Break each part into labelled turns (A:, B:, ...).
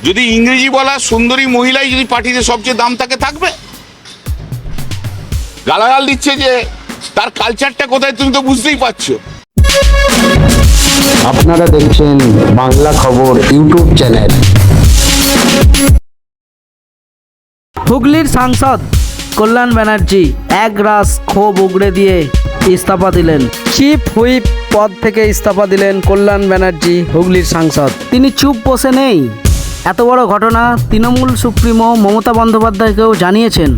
A: যদি ইংরেজি বলা সুন্দরী মহিলাই যদি পার্টিতে সবচেয়ে দাম তাকে থাকবে? গালাগাল দিচ্ছে যে তার কালচারটা কোথায়, তুমি তো বুঝতেই পারছো।
B: আপনারা দেখছেন বাংলা খবর ইউটিউব চ্যানেল।
C: হুগলির সাংসদ কল্যাণ ব্যানার্জি একরাশ ক্ষোভ উগড়ে দিয়ে ইস্তফা দিলেন। চিফ হুইপ পদ থেকে ইস্তফা দিলেন কল্যাণ ব্যানার্জি, হুগলির সাংসদ। তিনি চুপ বসে নেই। এত বড় ঘটনা তৃণমূল সুপ্রিমো মমতা বন্দ্যোপাধ্যায়কেও জানিয়েছেন।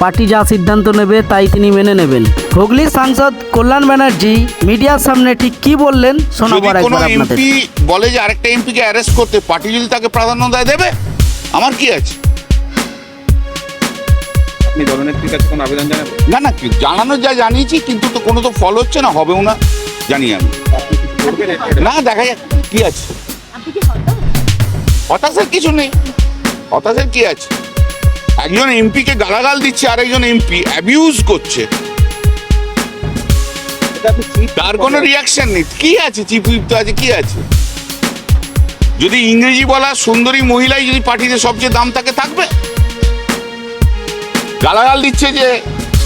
C: পার্টি যা সিদ্ধান্ত নেবে তাই তিনি মেনে নেবেন। হুগলির সাংসদ কল্যাণ ব্যানার্জি মিডিয়ার সামনে ঠিক কি বললেন শোনাবার
A: যদি কোনো
C: একবার আপনাদের।
A: এমপি বলে যে আরেকটা এমপিকে অ্যারেস্ট করতে, পার্টি যদি তাকে প্রাধান্য দেবে, আমার কি আছে?
D: আপনি দলনেত্রীর কাছে কোনো আবেদন জানাবেন?
A: না, কি জানানোর যা জানিয়েছি, কিন্তু তো কোনো তো ফল হচ্ছে না, হবেও না, জানি আমি।
D: আপনি কিছু করবেন?
A: না, দেখা যাক কি আছে। হতাশার কিছু নেই, হতাশার কি আছে? একজন এমপিকে গালাগাল দিচ্ছে, আর একজন এমপি অ্যাবিউজ করছে,
D: এটা আপনি চিফ
A: তার কোনো রিয়াকশন নেই। কি আছে? চিফ হুইপ তো আছে, কি আছে? যদি ইংরেজি বলা সুন্দরী মহিলাই যদি পার্টিতে সবচেয়ে দাম তাকে থাকবে? গালাগাল দিচ্ছে যে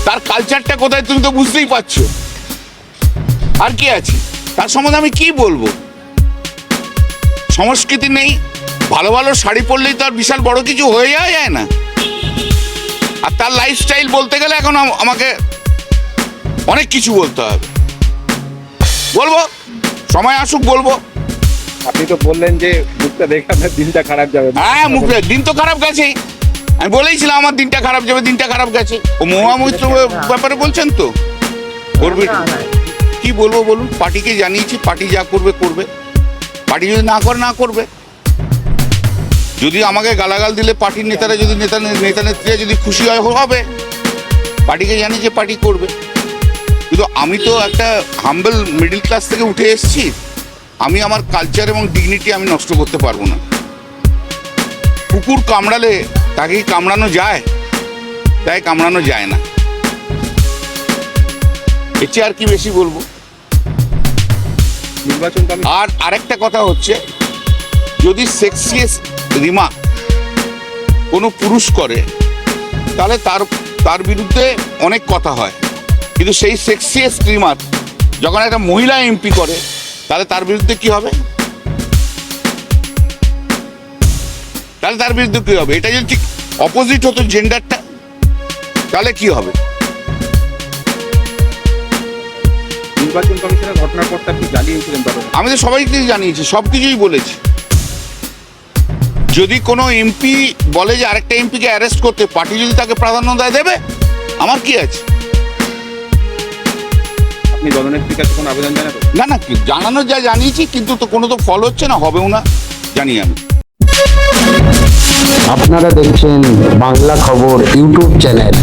A: তার কালচারটা কোথায়, তুমি তো বুঝতেই পারছো। আর কি আছে? তার সম্বন্ধে আমি কি বলবো? সংস্কৃতি নেই, ভালো ভালো শাড়ি পরলেই তো আর বিশাল বড় কিছু হয়ে যায় না। আর তার লাইফস্টাইল বলতে গেলে এখন আমাকে অনেক কিছু বলতে হবে। বলবো, সময় আসুক বলবো।
D: আপনি তো বললেন যে মুখটা দেখে আপনার দিনটা খারাপ যাবে।
A: হ্যাঁ, মুখে দিন তো খারাপ গেছেই। আমি বলেইছিলাম আমার দিনটা খারাপ যাবে, দিনটা খারাপ গেছে। ও মহামৈত্র ব্যাপারে বলছেন তো, করবে কি বলবো বলুন? পার্টিকে জানিয়েছি, পার্টি যা করবে করবে। পার্টি যদি না করে না করবে। যদি আমাকে গালাগাল দিলে পার্টির নেতারা যদি নেতা নেত্রীরা যদি খুশি হয়, হবে। পার্টিকে জানি যে পার্টি করবে। কিন্তু আমি তো একটা হাম্বল মিডল ক্লাস থেকে উঠে এসেছি। আমি আমার কালচার এবং ডিগনিটি আমি নষ্ট করতে পারবো না। কুকুর কামড়ালে তাকে কামড়ানো যায়? তাই কামড়ানো যায় না। এর চেয়ে আর কি বেশি বলবো?
D: নির্বাচন
A: আর আরেকটা কথা হচ্ছে, যদি সেক্সিয়াস রিমার্ক কোনো পুরুষ করে, তাহলে তার বিরুদ্ধে অনেক কথা হয়। কিন্তু সেই সেক্সিয়াস রিমার্ক যখন একটা মহিলা এমপি করে, তাহলে তার বিরুদ্ধে কি হবে? তাহলে তার বিরুদ্ধে কি হবে? এটা যদি ঠিক অপোজিট হতো জেন্ডারটা, তাহলে কি হবে?
D: নির্বাচন কমিশনের ঘটনার পর আপনি জানিয়েছিলেন দল।
A: আমি তো সবাইকে জানিয়েছি, সব কিছুই বলেছি। যদি কোনো এমপি বলে যে আরেকটা এমপিকে অ্যারেস্ট করতে, পার্টি যদি তাকে প্রাধান্য দেবে, আমার কি আছে?
D: আপনি দলনেত্রীর কাছে কোনো আবেদন জানাবেন?
A: না, কি জানানোর যা জানিয়েছি, কিন্তু তো কোনো তো ফল হচ্ছে না, হবেও না, জানি আমি।
B: আপনারা দেখছেন বাংলা খবর ইউটিউব চ্যানেল।